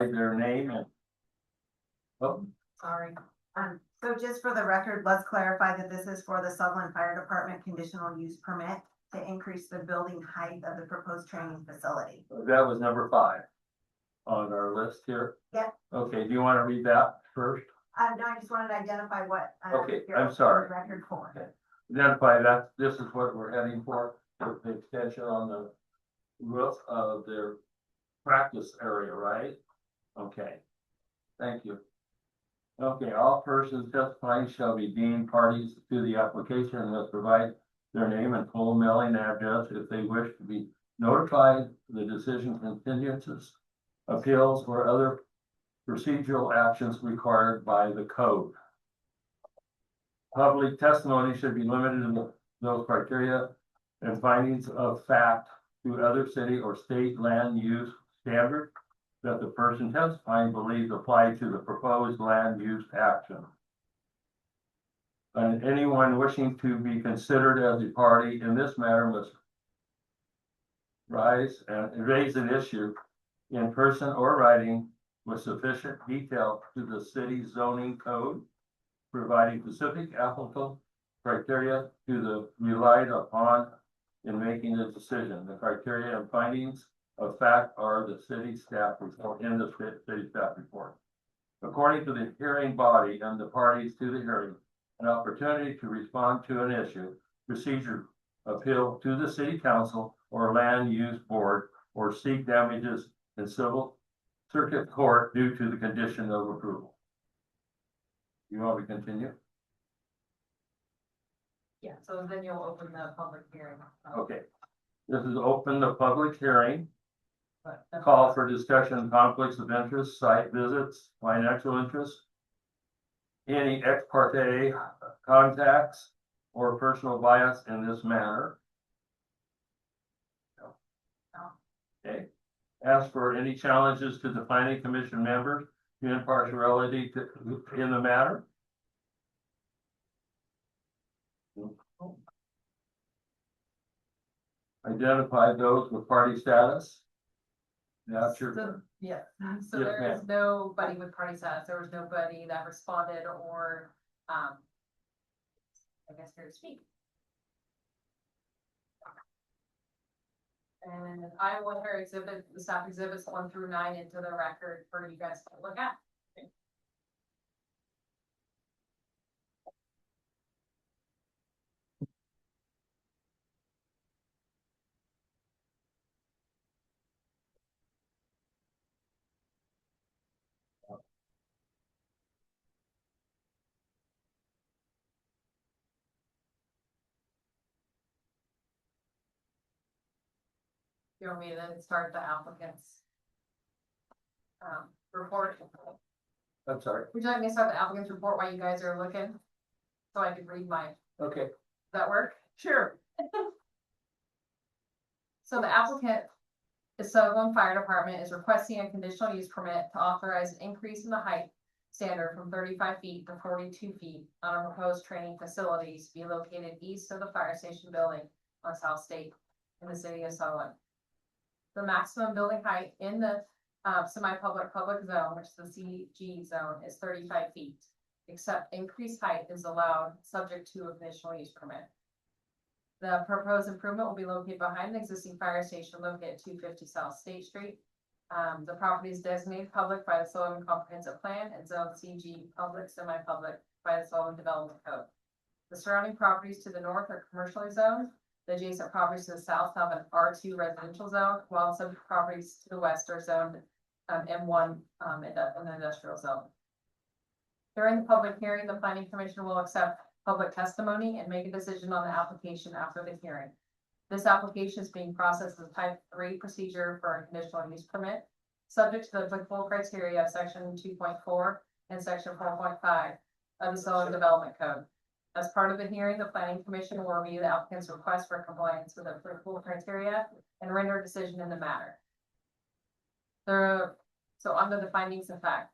their name and. Oh, Sorry. So just for the record, let's clarify that this is for the Sutherland Fire Department conditional use permit to increase the building height of the proposed training facility. that was number 5 on our list here. Yep. Okay, do you want to read that first? No, I just wanted to identify what. Okay, you're I'm sorry. on Record for. Okay. Identify that, this is what we're heading for, the extension on the roof of their practice area, right? Okay, thank you. Okay, all persons testifying shall be deemed parties to the application and must provide their name and full mailing address if they wish to be notified the decision continuances, appeals, or other procedural actions required by the code. Public testimony should be limited to those criteria and findings of fact to other city or state land use standard that the person testifying believes apply to the proposed land use action. And anyone wishing to be considered as a party in this matter must raise an issue in person or writing with sufficient detail to the city zoning code, providing specific applicable criteria to the relied upon in making the decision. The criteria and findings of fact are the city staff report in the city staff report. According to the hearing body and the parties to the hearing, an opportunity to respond to an issue, procedure, appeal to the city council or land use board, or seek damages in civil circuit court due to the condition of approval. You want me to continue? Yeah, so then you'll open the public hearing. Okay. This is open the public hearing. But Call for discussion, conflicts of interest, site visits, financial interest, any ex parte contacts, or personal bias in this manner. Okay. Ask for any challenges to the planning commission members to impartiality in the matter. Identify those with party status. That's your. So, yeah, so Yes, there is ma'am. nobody with party status, there was nobody that responded or, I guess here to speak. And I will here exhibit the staff exhibits 1 through 9 into the record for you guys to look at. You want me to then start the applicant's report? I'm sorry. Would you like me to start the applicant's report while you guys are looking? So I could read my, Okay. does that work? Sure. So the applicant, the Sutherland Fire Department, is requesting a conditional use permit to authorize an increase in the height standard from 35 feet to 42 feet on a proposed training facilities to be located east of the fire station building on South State in the city of Sutherland. The maximum building height in the semi-public public zone, which is the CG zone, is 35 feet, except increased height is allowed subject to a conditional use permit. The proposed improvement will be located behind the existing fire station located at 250 South State Street. The property is designated public by the Sullivan Comprehensive Plan and zoned CG public, semi-public by the Sullivan Development Code. The surrounding properties to the north are commercially zoned. The adjacent properties to the south have an R2 residential zone, while some properties to the west are zoned M1 in the industrial zone. During the public hearing, the planning commission will accept public testimony and make a decision on the application after the hearing. This application is being processed as a type 3 procedure for a conditional use permit, subject to the applicable criteria of section 2.4 and section 4.5 of the Sullivan Development Code. As part of the hearing, the planning commission will review the applicant's request for compliance with the applicable criteria and render a decision in the matter. So under the findings of fact,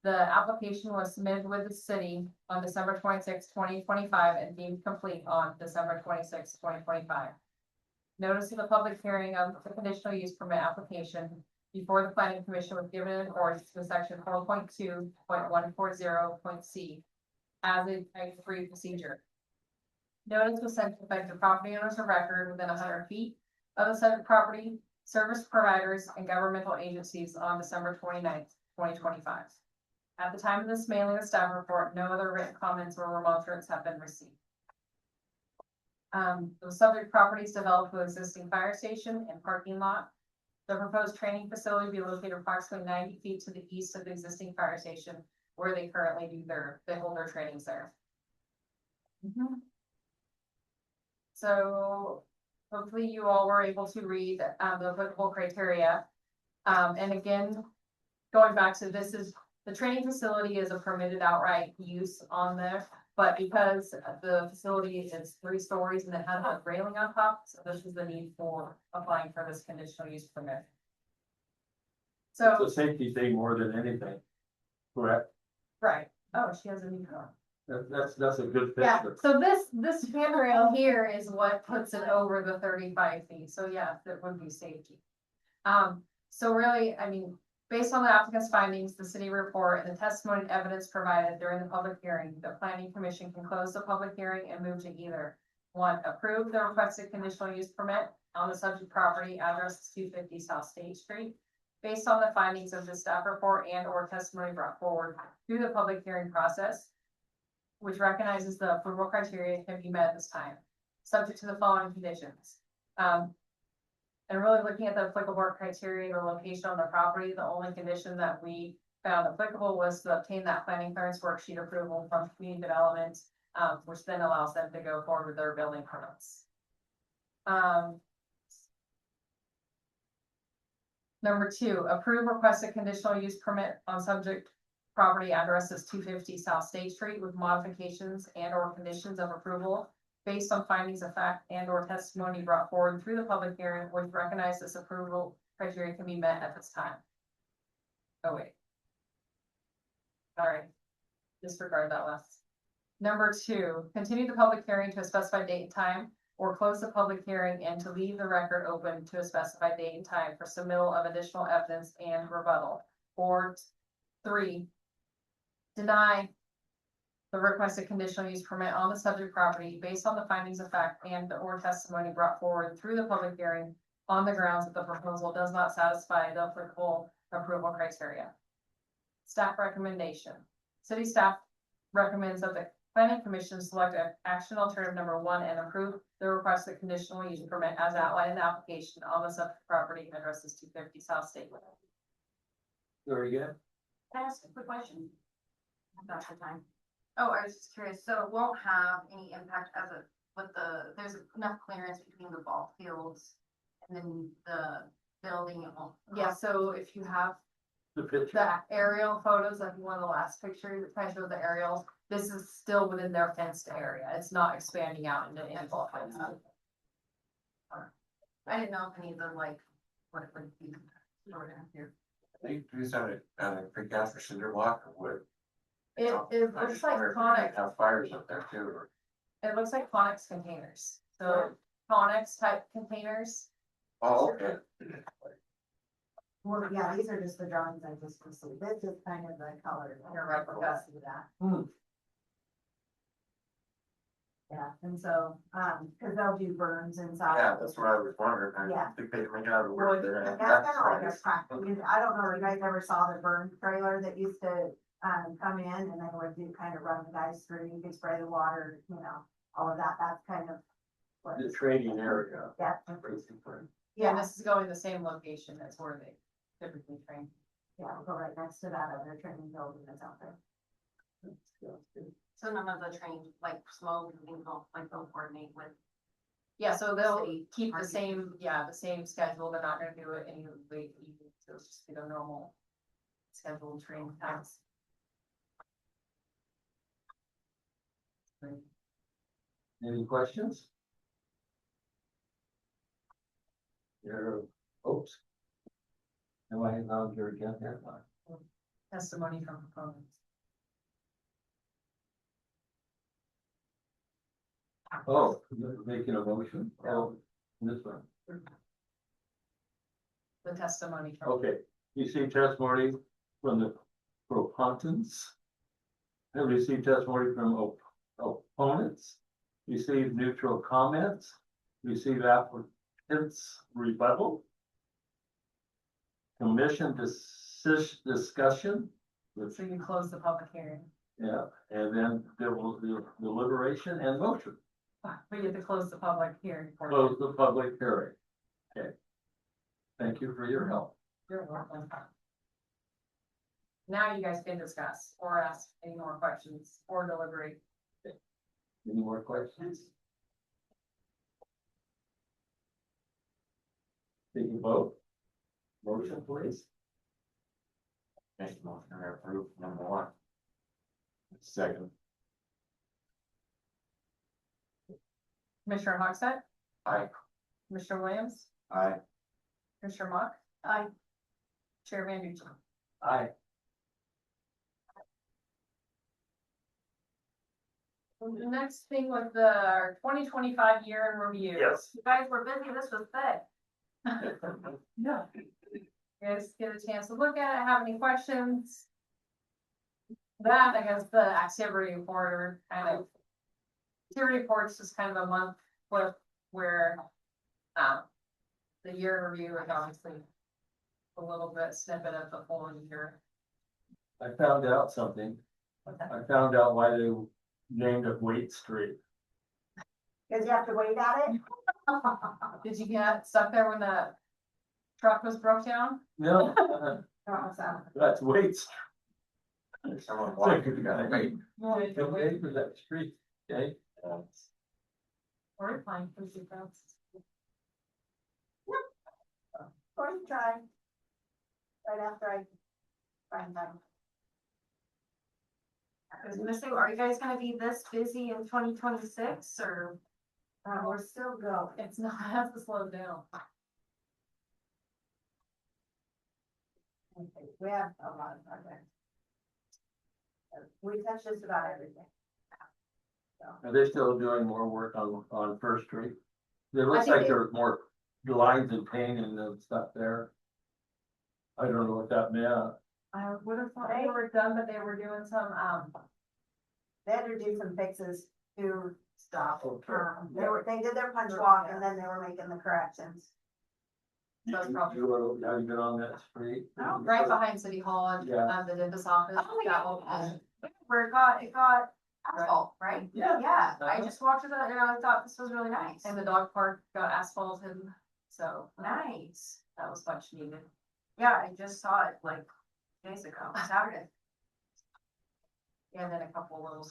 the application was submitted with the city on December 26, 2025 and deemed complete on December 26, 2025. Notice of the public hearing of the conditional use permit application before the planning commission was given in accordance with section 4.2.140.c as a type 3 procedure. Notice was sent to affected property owners of record within 100 feet of the subject property, service providers, and governmental agencies on December 29th, 2025. At the time of this mailing of staff report, no other written comments or remonstrance have been received. The subject property is developed with existing fire station and parking lot. The proposed training facility will be located approximately 90 feet to the east of the existing fire station where they currently they hold their trainings there. So hopefully you all were able to read the applicable criteria. And again, going back to this is, the training facility is a permitted outright use on there. But because the facility is 3 stories and it has a railing on top, so this is the need for applying for this conditional use permit. It's So, a safety thing more than anything, correct? right, oh, she has a new car. That's a good Yeah, picture. so this handrail here is what puts it over the 35 feet, so yeah, that would be safety. So really, I mean, based on the applicant's findings, the city report, and the testimony and evidence provided during the public hearing, the planning commission can close the public hearing and move to either: 1, approve the requested conditional use permit on the subject property, address 250 South State Street, based on the findings of the staff report and or testimony brought forward through the public hearing process, which recognizes the approval criteria can be met at this time, subject to the following conditions. And really looking at the applicable criteria, the location on the property, the only condition that we found applicable was to obtain that planning clearance worksheet approval from community development, which then allows them to go forward with their building permits. Number 2, approve requested conditional use permit on subject property addresses 250 South State Street with modifications and or conditions of approval based on findings of fact and or testimony brought forward through the public hearing, which recognize this approval criteria can be met at this time. Oh, wait. All right. Disregard that last. Number 2, continue the public hearing to a specified date and time, or close the public hearing and to leave the record open to a specified date and time for submittal of additional evidence and rebuttal. Or 3, deny the requested conditional use permit on the subject property based on the findings of fact and or testimony brought forward through the public hearing on the grounds that the proposal does not satisfy the applicable approval criteria. Staff recommendation. City staff recommends that the planning commission select action alternative number 1 and approve the requested conditional use permit as outlined in the application on the subject property addresses 250 South State. Very good. Can I ask a quick question? About the time. Oh, I was just curious, so it won't have any impact there's enough clearance between the ball fields and then the building and all? Yeah, so if you have The picture. the aerial photos, like one of the last pictures that kind of shows the aerials, this is still within their fenced area. It's not expanding out into any ball fields. I didn't know if any of them what it would be. Here. I think we started on a precast or cinder block or wood. It I looks just like wonder if Conex, they Have fires up there too, or it looks like Conex containers. So Conex type containers. okay. Well, yeah, these are just the drawings I just received. This is kind of the color. Your replica. See that. Hmm. Yeah, and so, cause they'll do burns inside. Yeah, that's what I was wondering. Yeah. I think they may have the word there. That's kind of like a practice. I don't know if you guys ever saw the burn trailer that used to, come in and they would do kind of run the guys through, you could spray the water, you know, all of that. That's kind of what. The training area. Yeah, Basically. Yeah, this is going to the same location as where they typically train. yeah, we'll go right next to that other training building that's out there. So none of the trained, smoke, they'll coordinate with. Yeah, so they'll City keep the parking. the same schedule. They're not gonna do it any late evening, so it's just be the normal scheduled training times. Any questions? Your hopes? No, I know you're again here. Testimony from proponents. Oh, you're making a motion? Oh, this one. the testimony from. Okay, you see testimony from the proponents. And receive testimony from opponents. Receive neutral comments. Receive applicant's rebuttal. Commission discussion. So you close the public hearing, Yeah, and then there will be deliberation and motion. but you have to close the public hearing. portion. Close the public hearing. Okay. Thank you for your help. You're welcome. Now you guys can discuss or ask any more questions or deliberate. Any more questions? Take a vote. Motion, please. Make a motion to approve number one. Second. Commissioner Hogsett, Aye. Commissioner Williams, Aye. Commissioner Mock. Aye. Chair Van Duzen. Aye. The next thing was the 2025 year in review. Yes. You guys were busy, this was thick. Yeah. You guys get a chance to look at it, have any questions? That, I guess, the activity report or kind of. Activity reports is kind of a month flip where, the year in review is obviously a little bit snippet of the whole year. I found out something. I found out why they named it Wait Street. Cause you have to wait at it. Did you get stuck there when the truck was broke down? No, Oh, so, that's Wait Street. Someone walking, you gotta wait. Okay, for that street, okay? Or fine, for you folks. or you try. Right after I find them. I was gonna say, are you guys gonna be this busy in 2026 or? We're still going. It's not, it has to slow down. Okay, we have a lot of projects. We touched just about everything. Are they still doing more work on First Street? It looks think like there's more lines and painting and stuff there. I don't know what that meant. I would have thought they were done, but they were doing some, They had to do some fixes to stuff. Okay. They did their punch walk and then they were making the corrections. so it's probably Have you been on that street? right behind City Hall and, Yeah. the dentist office. Oh, that whole- Where it got asphalt, right? Yeah. Yeah, I Uh-huh. just walked to the, and I thought this was really nice. And the dog park got asphalted, so Nice. that was much needed. Yeah, I just saw it like days ago, Saturday. And then a couple little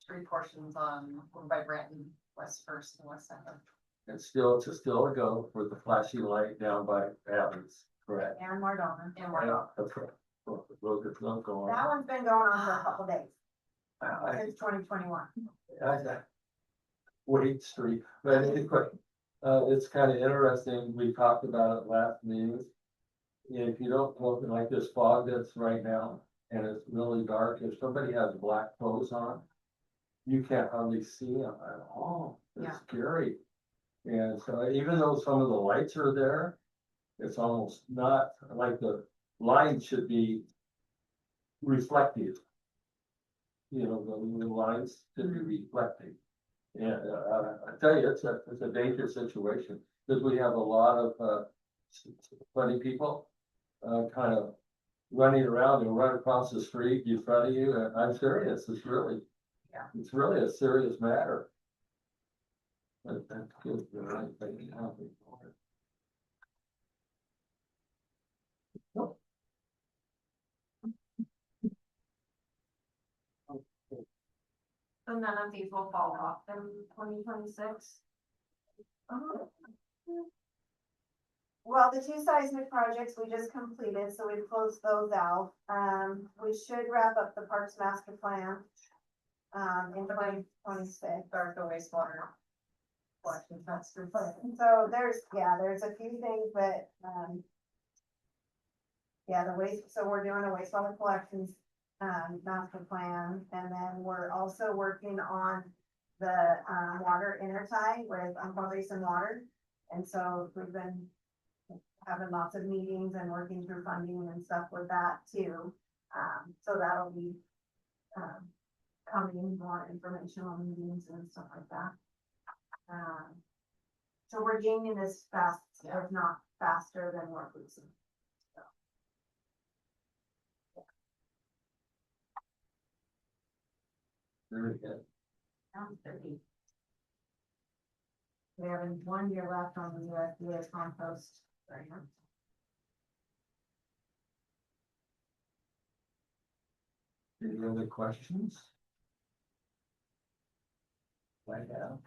street portions on, over by Branton, West First and West Second. It's still a go for the flashy light down by Abby's, correct? And Mardona. And we're not. That's right. Road that's not going That on. one's been going on for a couple days, I- since 2021. Wait Street, but anyway, it's kind of interesting, we talked about it last meeting. If you don't look like this fog that's right now, and it's really dark, if somebody has black clothes on, you can't hardly see them at all, Yeah. it's scary. And so even though some of the lights are there, it's almost not, like the lines should be reflective. You know, the lines should be reflecting. And, I tell you, it's a dangerous situation, because we have a lot of, funny people, kind of running around and run across the street in front of you, and I'm serious, it's really a serious matter. But that's good, the right thing to happen. So none of these will fall off in 2026. Well, the two seismic projects we just completed, so we've closed those out. We should wrap up the Parks Master Plan. In 2026. Start the wastewater collection master plan. So there's a few things that, so we're doing a wastewater collections, master plan, and then we're also working on the, water intertie with Uncle Basin Water. And so we've been having lots of meetings and working through funding and stuff with that too. So that'll be, coming more informational meetings and stuff like that. So we're gaining this fast, if not faster than we're losing. Very good. Sounds pretty. We have 1 year left on the USDA compost grant. Any other questions? I have.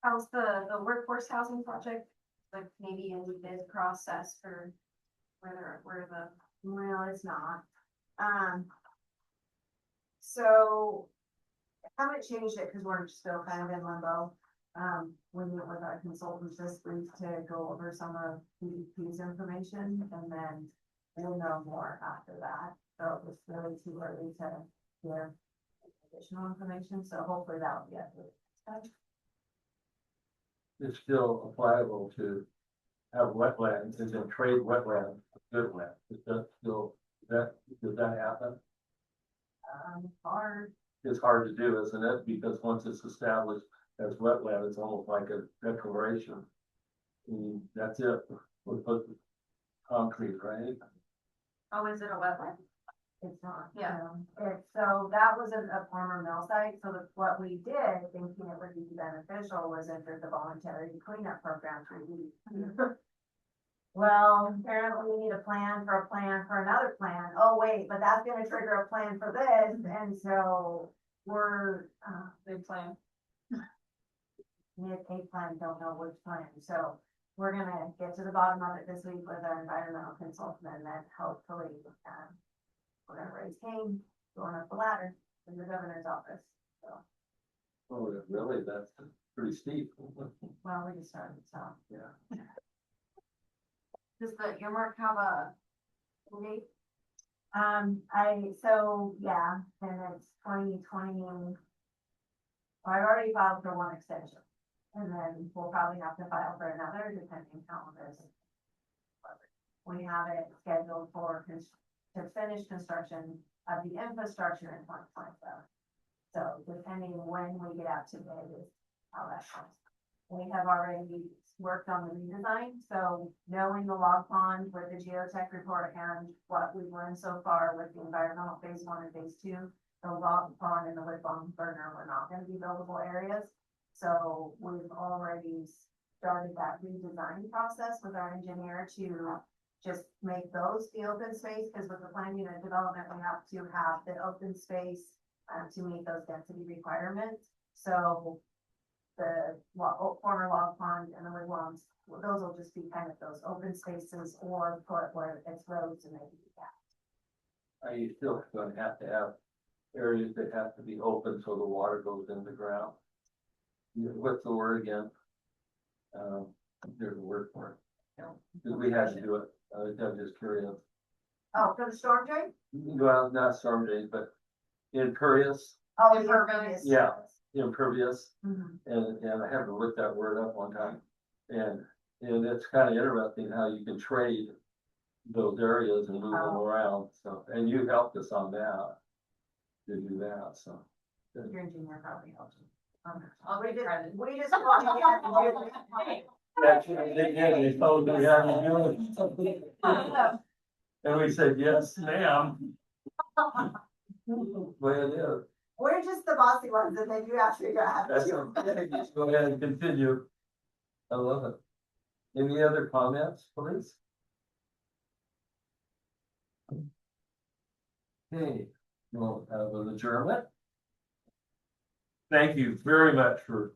How's the workforce housing project, like maybe in the process for where the, Well, it's not. So haven't changed it because we're still kind of in limbo. We met with our consultants this week to go over some of PDP's information and then we'll know more after that. So it's really too early to give additional information, so hopefully that'll be it. It's still applicable to have wetlands and then trade wetland for good land. Is that still, does that happen? Hard, It's hard to do, isn't it? Because once it's established as wetland, it's almost like a declaration. That's it. We put concrete, right? oh, is it a wetland? it's not. Yeah. So that was a former mill site, so what we did, thinking it would be beneficial, was enter the voluntary cleanup program through weed. Well, apparently we need a plan for another plan. Oh, wait, but that's gonna trigger a plan for this, and so we're, Big plan. need a plan, don't know which plan, so we're gonna get to the bottom of it this week with our environmental consultant, and then hopefully, we're gonna raise cane, going up the ladder in the governor's office, so, Oh, really? That's pretty steep. well, we just started, so. Yeah. Does the earmark have a date? Yeah, and it's 2020. I've already filed for one extension, and then we'll probably have to file for another, depending how this. We have it scheduled for to finish construction of the infrastructure in 2027. So depending when we get out to bid is how that goes. We have already worked on the redesign, so knowing the log pond with the geotech report and what we've learned so far with the environmental phase 1 and phase 2, the log pond and the wood bomb burner were not gonna be buildable areas. So we've already started that redesign process with our engineer to just make those the open space, because with the plan unit development, we have to have the open space to meet those density requirements. So the former log pond and the wigwams, those will just be kind of those open spaces or put where it's roads and maybe that. Are you still going to have areas that have to be open so the water goes in the ground? What's the word again? There's a word for it. Because we had to do it. I'm just curious. Oh, for the storm drain? Well, not storm drain, but impervious, Oh, the Impervious. impervious. Yeah. impervious. Mhm. And I had to look that word up one time. And it's kind of interesting how you can trade those areas and move them Oh. around. So, and you helped us on that. To do that, so. Your engineer probably helped you. I'll We be just, credit. we just want to get to do Actually, they did, they told me how to do it. And we said, yes, ma'am. Way it is. We're just the bossy ones, and then you have to figure out how to That's do it. okay, just go ahead and continue. I love it. Any other comments, please? Okay, we'll have an adjournment. Thank you very much for